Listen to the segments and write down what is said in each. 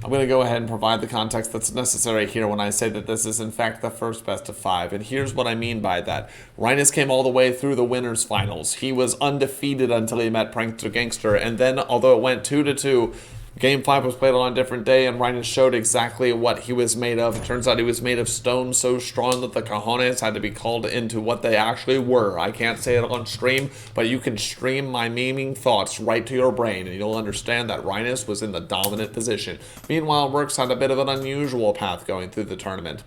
I'm going to go ahead and provide the context that's necessary here when I say that this is in fact the first best of 5, and here's what I mean by that. Rynus came all the way through the winners finals. He was undefeated until he met Prankster Gangster, and then although it went 2-2, Game 5 was played on a different day, and Rynus showed exactly what he was made of. It turns out he was made of stone so strong that the cojones had to be called into what they actually were. I can't say it on stream, but you can stream my memeing thoughts right to your brain, and you'll understand that Rynus was in the dominant position. Meanwhile, Rerks had a bit of an unusual path going through the tournament.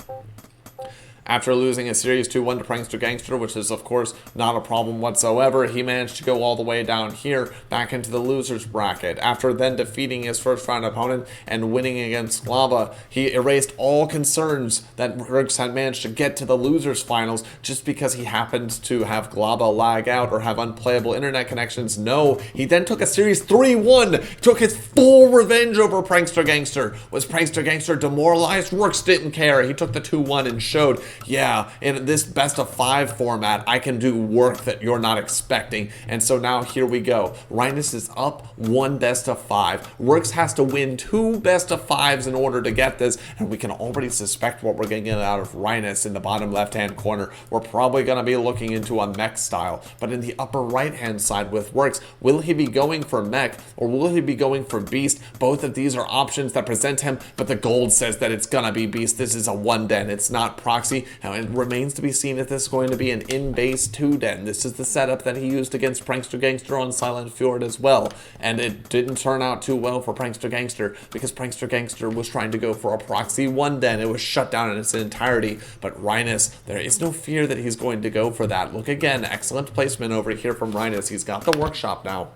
After losing a series 2-1 to Prankster Gangster, which is of course not a problem whatsoever, he managed to go all the way down here, back into the losers bracket. After then defeating his first round opponent and winning against Lava, he erased all concerns that Rerks had managed to get to the losers finals just because he happened to have Lava lag out or have unplayable internet connections. No, he then took a series 3-1, took his full revenge over Prankster Gangster. Was Prankster Gangster demoralized? Rerks didn't care. He took the 2-1 and showed, yeah, in this best of 5 format, I can do work that you're not expecting. And so now here we go. Rynus is up 1 best of 5. Rerks has to win 2 best of 5s in order to get this, and we can already suspect what we're going to get out of Rynus in the bottom left-hand corner. We're probably going to be looking into a mech style, but in the upper right-hand side with Rerks, will he be going for mech or will he be going for beast? Both of these are options that present him, but the gold says that it's going to be beast. This is a 1-den. It's not proxy. Now, it remains to be seen if this is going to be an in-base 2-den. This is the setup that he used against Prankster Gangster on Silent Fjord as well, and it didn't turn out too well for Prankster Gangster because Prankster Gangster was trying to go for a proxy 1-den. It was shut down in its entirety, but Rynus, there is no fear that he's going to go for that. Look again, excellent placement over here from Rynus. He's got the workshop now.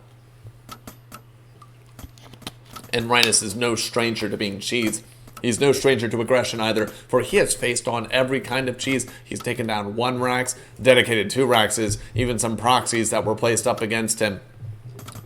And Rynus is no stranger to being cheesed. He's no stranger to aggression either, for he has faced on every kind of cheese. He's taken down 1 Rerks, dedicated 2 Rerkses, even some proxies that were placed up against him.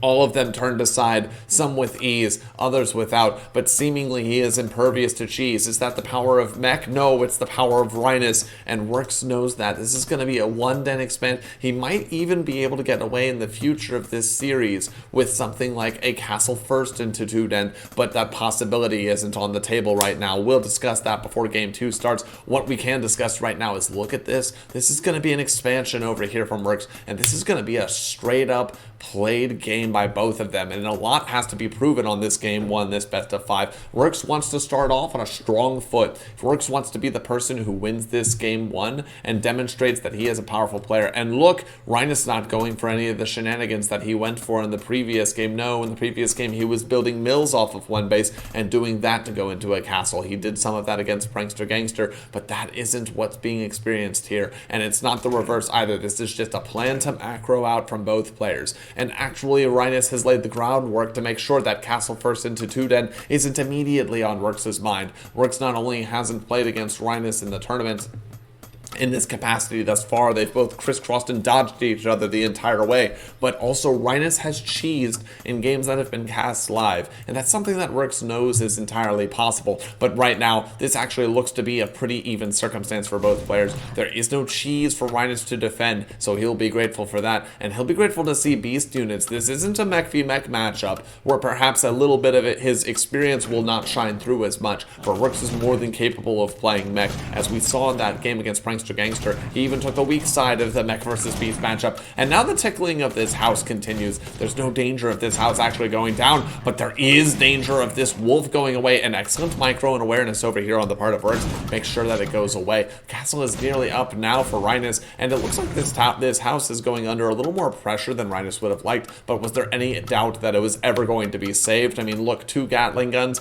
All of them turned aside, some with ease, others without, but seemingly he is impervious to cheese. Is that the power of mech? No, it's the power of Rynus, and Rerks knows that. This is going to be a 1-den expand. He might even be able to get away in the future of this series with something like a castle first into 2-den, but that possibility isn't on the table right now. We'll discuss that before Game 2 starts. What we can discuss right now is look at this. This is going to be an expansion over here from Rerks, and this is going to be a straight-up played game by both of them, and a lot has to be proven on this game 1, this best of 5. Rerks wants to start off on a strong foot. Rerks wants to be the person who wins this game 1 and demonstrates that he is a powerful player. And look, Rynus not going for any of the shenanigans that he went for in the previous game. No, in the previous game he was building mills off of 1 base and doing that to go into a castle. He did some of that against Prankster Gangster, but that isn't what's being experienced here, and it's not the reverse either. This is just a plan to macro out from both players. And actually, Rynus has laid the groundwork to make sure that castle first into 2-den isn't immediately on Rerks' mind. Rerks not only hasn't played against Rynus in the tournament in this capacity thus far, they've both crisscrossed and dodged each other the entire way, but also Rynus has cheesed in games that have been cast live, and that's something that Rerks knows is entirely possible. But right now, this actually looks to be a pretty even circumstance for both players. There is no cheese for Rynus to defend, so he'll be grateful for that, and he'll be grateful to see beast units. This isn't a mech v mech matchup, where perhaps a little bit of his experience will not shine through as much, but Rerks is more than capable of playing mech, as we saw in that game against Prankster Gangster. He even took the weak side of the mech versus beast matchup, and now the tickling of this house continues. There's no danger of this house actually going down, but there is danger of this wolf going away. An excellent micro and awareness over here on the part of Rerks. Make sure that it goes away. Castle is nearly up now for Rynus, and it looks like this house is going under a little more pressure than Rynus would have liked, but was there any doubt that it was ever going to be saved? I mean, look, 2 Gatling guns,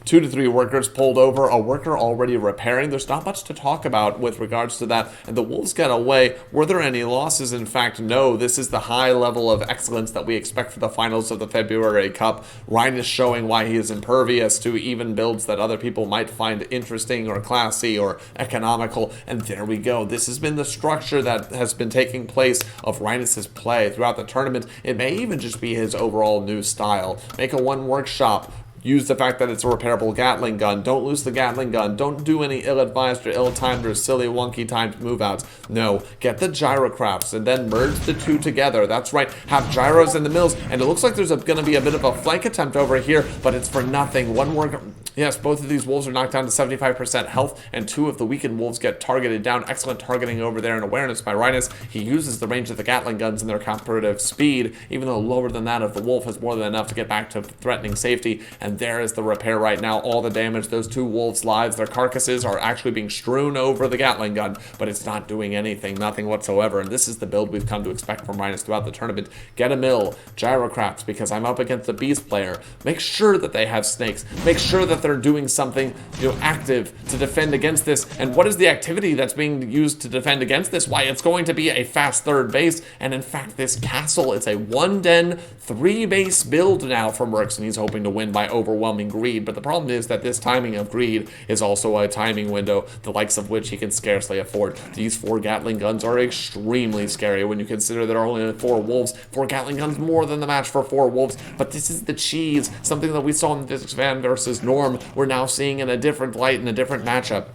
2 to 3 workers pulled over, a worker already repairing. There's not much to talk about with regards to that, and the Wolves got away. Were there any losses? In fact, no. This is the high level of excellence that we expect for the finals of the February Cup. Rynus showing why he is impervious to even builds that other people might find interesting or classy or economical, and there we go. This has been the structure that has been taking place of Rynus' play throughout the tournament. It may even just be his overall new style. Make a 1 workshop, use the fact that it's a repairable Gatling gun. Don't lose the Gatling gun. Don't do any ill-advised or ill-timed or silly, wonky-timed move-outs. No, get the gyrocrafts and then merge the two together. That's right, have gyros in the mills, and it looks like there's going to be a bit of a flank attempt over here, but it's for nothing. One worker... Yes, both of these wolves are knocked down to 75% health, and two of the weakened wolves get targeted down. Excellent targeting over there and awareness by Rynus. He uses the range of the Gatling guns and their comparative speed, even though lower than that of the wolf, is more than enough to get back to threatening safety. And there is the repair right now. All the damage, those two wolves' lives, their carcasses are actually being strewn over the Gatling gun, but it's not doing anything, nothing whatsoever. And this is the build we've come to expect from Rynus throughout the tournament. Get a mill, gyrocrafts, because I'm up against the beast player. Make sure that they have snakes. Make sure that they're doing something, active to defend against this. And what is the activity that's being used to defend against this? Why, it's going to be a fast third base. And in fact, this castle is a 1-den, 3-base build now from Rerks, and he's hoping to win by overwhelming greed. But the problem is that this timing of greed is also a timing window, the likes of which he can scarcely afford. These 4 Gatling guns are extremely scary when you consider there are only 4 wolves. 4 Gatling guns more than the match for 4 wolves. But this is the cheese, something that we saw in Visixfan versus Norm. We're now seeing in a different light, in a different matchup.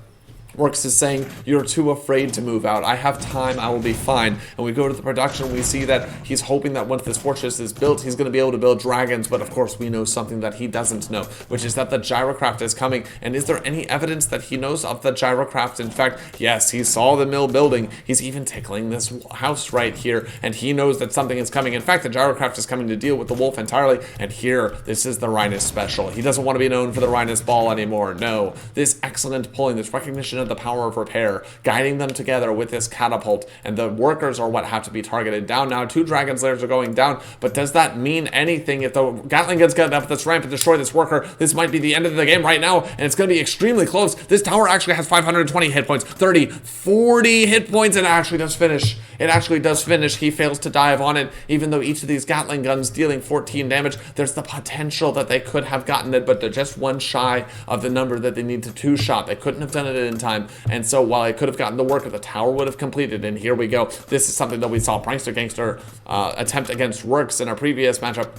Rerks is saying, you're too afraid to move out. I have time, I will be fine. And we go to the production, we see that he's hoping that once this fortress is built, he's going to be able to build dragons. But of course, we know something that he doesn't know, which is that the gyrocraft is coming. And is there any evidence that he knows of the gyrocraft? In fact, yes, he saw the mill building. He's even tickling this house right here, and he knows that something is coming. In fact, the gyrocraft is coming to deal with the wolf entirely. And here, this is the Rynus special. He doesn't want to be known for the Rynus ball anymore. No, this excellent pulling, this recognition of the power of repair, guiding them together with this catapult, and the workers are what have to be targeted down now. 2 dragon slayers are going down, but does that mean anything? If the Gatling guns get up this ramp and destroy this worker, this might be the end of the game right now, and it's going to be extremely close. This tower actually has 520 hit points, 30, 40 hit points, and it actually does finish. It actually does finish. He fails to dive on it, even though each of these Gatling guns dealing 14 damage. There's the potential that they could have gotten it, but they're just 1 shy of the number that they need to 2-shot. They couldn't have done it in time. And so while I could have gotten the work, the tower would have completed. And here we go. This is something that we saw Prankster Gangster attempt against Rerks in our previous matchup.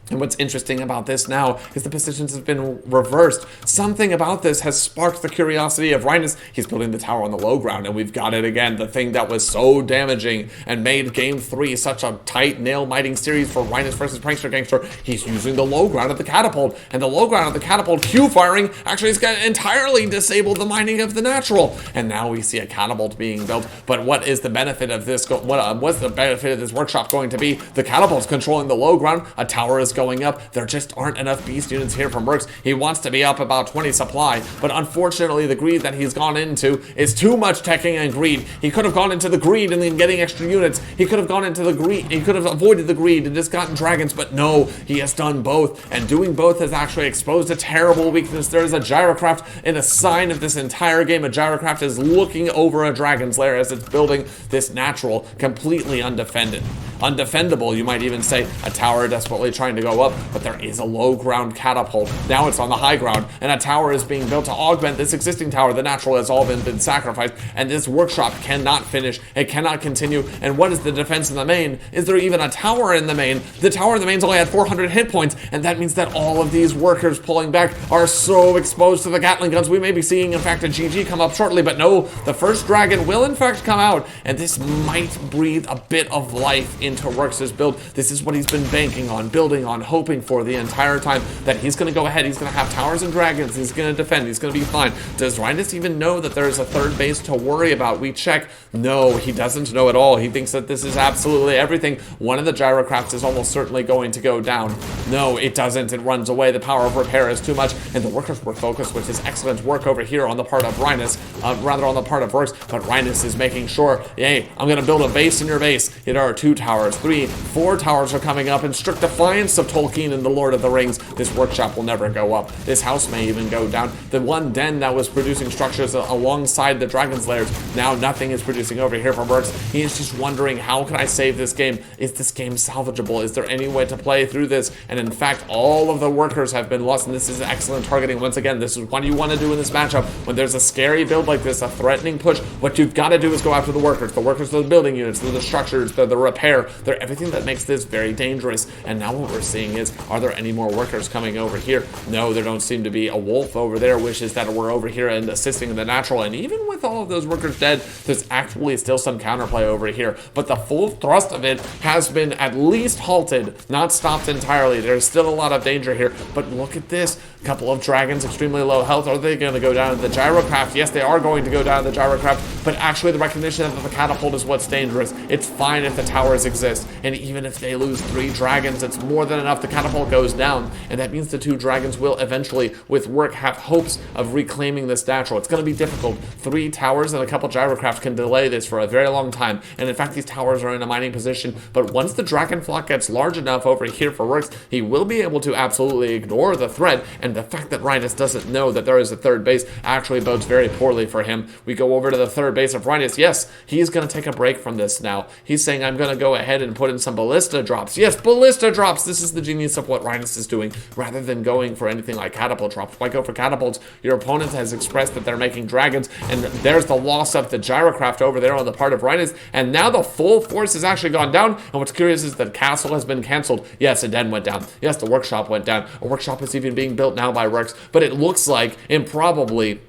And what's interesting about this now is the positions have been reversed. Something about this has sparked the curiosity of Rynus. He's building the tower on the low ground, and we've got it again. The thing that was so damaging and made Game 3 such a tight, nail-biting series for Rynus versus Prankster Gangster. He's using the low ground of the catapult, and the low ground of the catapult Q-firing actually is going to entirely disable the mining of the natural. And now we see a catapult being built. But what is the benefit of this? What's the benefit of this workshop going to be? The catapult's controlling the low ground. A tower is going up. There just aren't enough beast units here from Rerks. He wants to be up about 20 supply, but unfortunately the greed that he's gone into is too much teching and greed. He could have gone into the greed and then getting extra units. He could have gone into the greed. He could have avoided the greed and just gotten dragons, but no, he has done both, and doing both has actually exposed a terrible weakness. There is a gyrocraft in a sign of this entire game. A gyrocraft is looking over a dragon's lair as it's building this natural, completely undefended. Undefendable, you might even say. A tower desperately trying to go up, but there is a low ground catapult. Now it's on the high ground, and a tower is being built to augment this existing tower. The natural has all been sacrificed, and this workshop cannot finish. It cannot continue. And what is the defense in the main? Is there even a tower in the main? The tower in the main's only had 400 hit points, and that means that all of these workers pulling back are so exposed to the Gatling guns. We may be seeing, in fact, a GG come up shortly, but no, the first dragon will, in fact, come out, and this might breathe a bit of life into Rerks' build. This is what he's been banking on, building on, hoping for the entire time, that he's going to go ahead, he's going to have towers and dragons, he's going to defend, he's going to be fine. Does Rynus even know that there's a third base to worry about? We check. No, he doesn't know at all. He thinks that this is absolutely everything. One of the gyrocrafts is almost certainly going to go down. No, it doesn't. It runs away. The power of repair is too much, and the workers were focused, which is excellent work over here on the part of Rynus, rather on the part of Rerks, but Rynus is making sure, hey, I'm going to build a base in your base. There are 2 towers, 3, 4 towers are coming up in strict defiance of Tolkien and the Lord of the Rings. This workshop will never go up. This house may even go down. The one den that was producing structures alongside the dragon's lairs, now nothing is producing over here from Rerks. He is just wondering, how can I save this game? Is this game salvageable? Is there any way to play through this? And in fact, all of the workers have been lost, and this is excellent targeting. Once again, this is what you want to do in this matchup. When there's a scary build like this, a threatening push, what you've got to do is go after the workers. The workers are the building units, they're the structures, they're the repair, They're everything that makes this very dangerous. And now what we're seeing is, are there any more workers coming over here? No, there don't seem to be. A wolf over there wishes that we're over here and assisting in the natural. And even with all of those workers dead, there's actually still some counterplay over here. But the full thrust of it has been at least halted, not stopped entirely. There's still a lot of danger here. But look at this. A couple of dragons, extremely low health. Are they going to go down to the gyrocraft? Yes, they are going to go down to the gyrocraft. But actually the recognition that the catapult is what's dangerous. It's fine if the towers exist. And even if they lose 3 dragons, it's more than enough. The catapult goes down. And that means the 2 dragons will eventually, with work, have hopes of reclaiming this natural. It's going to be difficult. 3 towers and a couple gyrocraft can delay this for a very long time. And in fact, these towers are in a mining position. But once the dragon flock gets large enough over here for Rerks, he will be able to absolutely ignore the threat. And the fact that Rynus doesn't know that there is a third base actually bodes very poorly for him. We go over to the third base of Rynus. Yes, he's going to take a break from this now. He's saying, I'm going to go ahead and put in some ballista drops. Yes, ballista drops. This is the genius of what Rynus is doing. Rather than going for anything like catapult drops. Why go for catapults? Your opponent has expressed that they're making dragons, and there's the loss of the gyrocraft over there on the part of Rynus, and now the full force has actually gone down. And what's curious is that castle has been canceled. Yes, a den went down. Yes, the workshop went down. A workshop is even being built now by Rerks, but it looks like improbably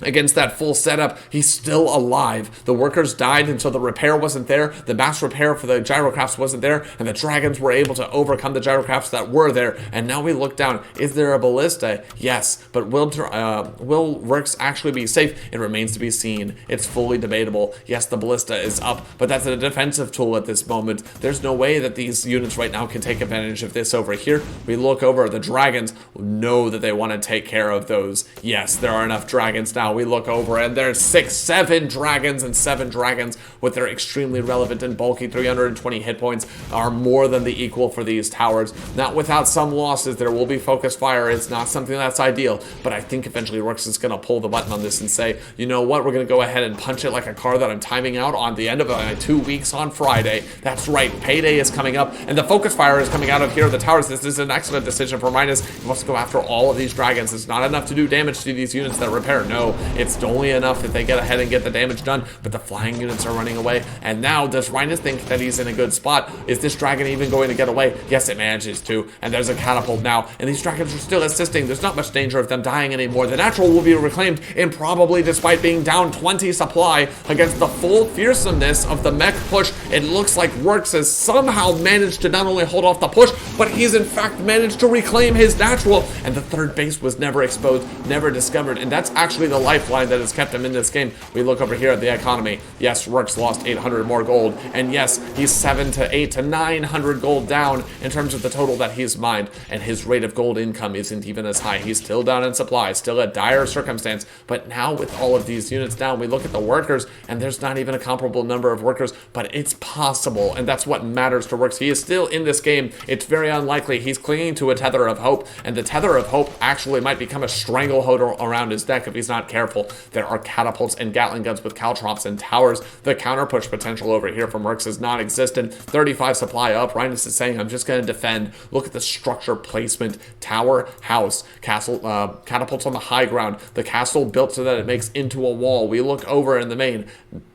against that full setup, he's still alive. The workers died until the repair wasn't there. The mass repair for the gyrocrafts wasn't there, and the dragons were able to overcome the gyrocrafts that were there. And now we look down. Is there a ballista? Yes, but will Rerks actually be safe? It remains to be seen. It's fully debatable. Yes, the ballista is up, but that's a defensive tool at this moment. There's no way that these units right now can take advantage of this over here. We look over. The dragons know that they want to take care of those. Yes, there are enough dragons now. We look over and there's 7 dragons, and 7 dragons with their extremely relevant and bulky 320 hit points are more than the equal for these towers. Not without some losses. There will be focus fire. It's not something that's ideal, but I think eventually Rerks is going to pull the button on this and say, you know what, we're going to go ahead and punch it like a car that I'm timing out on the end of 2 weeks on Friday. That's right, payday is coming up, and the focus fire is coming out of here. The towers, this is an excellent decision for Rynus. He wants to go after all of these dragons. It's not enough to do damage to these units that repair. No, it's only enough that they get ahead and get the damage done, but the flying units are running away. And now, does Rynus think that he's in a good spot? Is this dragon even going to get away? Yes, it manages to, and there's a catapult now, and these dragons are still assisting. There's not much danger of them dying anymore. The natural will be reclaimed, improbably, despite being down 20 supply against the full fearsomeness of the mech push. It looks like Rerks has somehow managed to not only hold off the push, but he's in fact managed to reclaim his natural, and the third base was never exposed, never discovered, and that's actually the lifeline that has kept him in this game. We look over here at the economy. Yes, Rerks lost 800 more gold, and yes, he's 700 to 800 to 900 gold down in terms of the total that he's mined, and his rate of gold income isn't even as high. He's still down in supply, still a dire circumstance, but now with all of these units down, we look at the workers, and there's not even a comparable number of workers, but it's possible, and that's what matters to Rerks. He is still in this game. It's very unlikely. He's clinging to a tether of hope, and the tether of hope actually might become a stranglehold around his neck if he's not careful. There are catapults and Gatling guns with caltrops and towers. The counter push potential over here from Rerks is non-existent. 35 supply up. Rynus is saying, I'm just going to defend. Look at the structure placement. Tower, house, castle, catapults on the high ground. The castle built so that it makes into a wall. We look over in the main.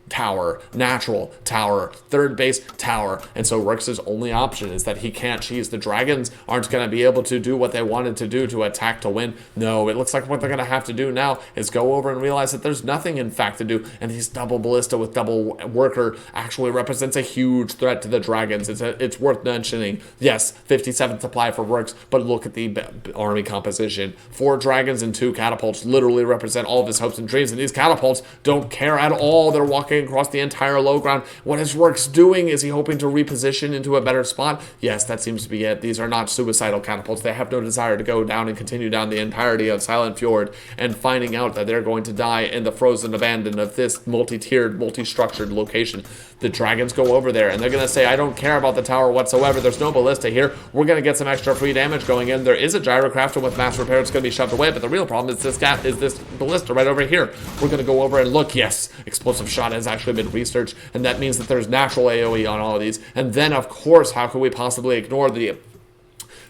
Tower, natural, tower, third base, tower. And so Rerks' only option is that he can't cheese. The dragons aren't going to be able to do what they wanted to do to attack to win. No, it looks like what they're going to have to do now is go over and realize that there's nothing in fact to do. And these double ballista with double worker actually represents a huge threat to the dragons. It's worth mentioning. Yes, 57 supply for Rerks, but look at the army composition. 4 dragons and 2 catapults literally represent all of his hopes and dreams. And these catapults don't care at all. They're walking across the entire low ground. What is Rerks doing? Is he hoping to reposition into a better spot? Yes, that seems to be it. These are not suicidal catapults. They have no desire to go down and continue down the entirety of Silent Fjord and finding out that they're going to die in the frozen abandon of this multi-tiered, multi-structured location. The dragons go over there and they're going to say, I don't care about the tower whatsoever. There's no ballista here. We're going to get some extra free damage going in. There is a gyrocraft, and with mass repair, it's going to be shoved away. But the real problem is this ballista right over here. We're going to go over and look. Yes, explosive shot has actually been researched, and that means that there's natural AoE on all of these. And then, of course, how could we possibly ignore the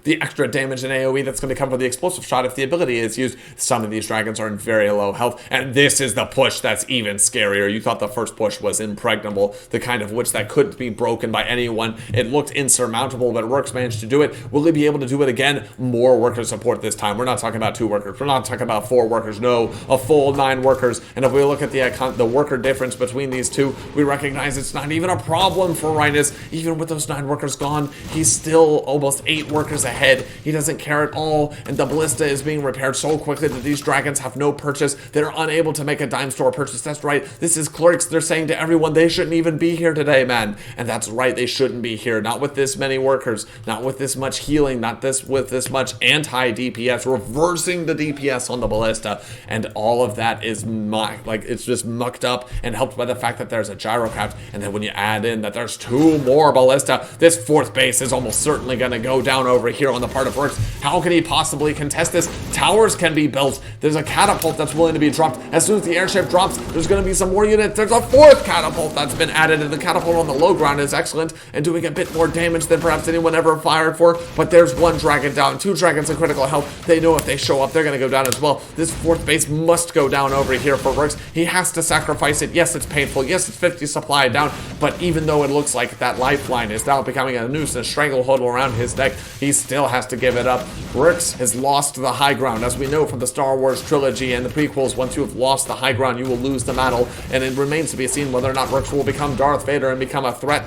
the extra damage in AoE that's going to come from the explosive shot if the ability is used. Some of these dragons are in very low health, and this is the push that's even scarier. You thought the first push was impregnable, the kind of which that couldn't be broken by anyone. It looked insurmountable, but Rerks managed to do it. Will he be able to do it again? More worker support this time. We're not talking about 2 workers. We're not talking about 4 workers. No, a full 9 workers. And if we look at the worker difference between these two, we recognize it's not even a problem for Rynus. Even with those 9 workers gone, he's still almost 8 workers ahead. He doesn't care at all, and the ballista is being repaired so quickly that these dragons have no purchase. They're unable to make a dime store purchase. That's right. This is clerks. They're saying to everyone they shouldn't even be here today, man. And that's right. They shouldn't be here. Not with this many workers. Not with this much healing. Not with this much anti-DPS. Reversing the DPS on the ballista. And all of that is it's just mucked up and helped by the fact that there's a gyrocraft. And then when you add in that there's 2 more ballista, this 4th base is almost certainly going to go down over here on the part of Rerks. How can he possibly contest this? Towers can be built. There's a catapult that's willing to be dropped. As soon as the airship drops, there's going to be some more units. There's a 4th catapult that's been added, and the catapult on the low ground is excellent and doing a bit more damage than perhaps anyone ever fired for. But there's 1 dragon down, 2 dragons in critical health. They know if they show up, they're going to go down as well. This 4th base must go down over here for Rerks. He has to sacrifice it. Yes, it's painful. Yes, it's 50 supply down. But even though it looks like that lifeline is now becoming a noose and a stranglehold around his neck, he still has to give it up. Rerks has lost the high ground. As we know from the Star Wars trilogy and the prequels, once you have lost the high ground, you will lose the battle. And it remains to be seen whether or not Rerks will become Darth Vader and become a threat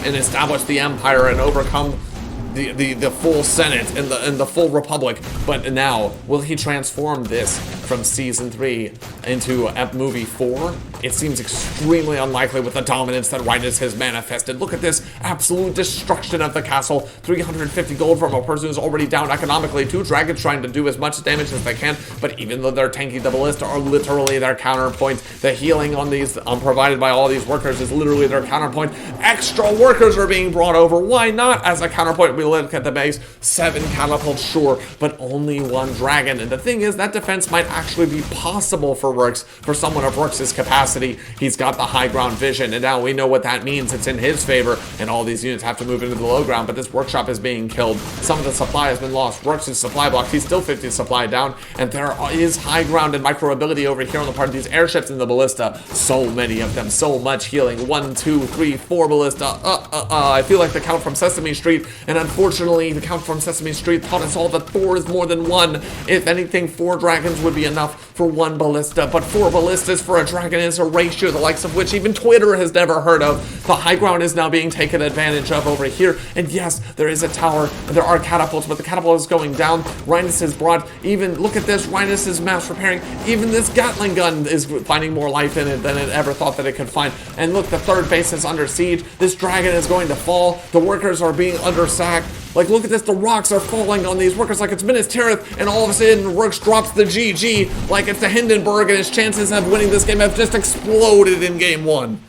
and establish the Empire and overcome the full Senate and the full Republic. But now, will he transform this from Season 3 into Movie 4? It seems extremely unlikely with the dominance that Rynus has manifested. Look at this absolute destruction of the castle. 350 gold from a person who's already down economically. 2 dragons trying to do as much damage as they can, but even though they're tanky, the ballista are literally their counterpoint. The healing on these provided by all these workers is literally their counterpoint. Extra workers are being brought over. Why not as a counterpoint? We look at the base. 7 catapults, sure, but only 1 dragon. And the thing is, that defense might actually be possible for Rerks, for someone of Rerks' capacity. He's got the high ground vision, and now we know what that means. It's in his favor, and all these units have to move into the low ground, but this workshop is being killed. Some of the supply has been lost. Rerks' supply block, he's still 50 supply down, and there is high ground and micro ability over here on the part of these airships in the ballista. So many of them, so much healing. 1, 2, 3, 4 ballista. I feel like the count from Sesame Street, and unfortunately, the count from Sesame Street taught us all that 4 is more than 1. If anything, 4 dragons would be enough for 1 ballista, but 4 ballistas for a dragon is a ratio the likes of which even Twitter has never heard of. The high ground is now being taken advantage of over here, and yes, there is a tower, and there are catapults, but the catapult is going down. Rynus has brought, even, look at this, Rynus is mass repairing. Even this Gatling gun is finding more life in it than it ever thought that it could find. And look, the 3rd base is under siege. This dragon is going to fall. The workers are being undersacked. Like, look at this, the rocks are falling on these workers like it's Minas Tirith, and all of a sudden, Rerks drops the GG like it's the Hindenburg, and his chances of winning this game have just exploded in game 1.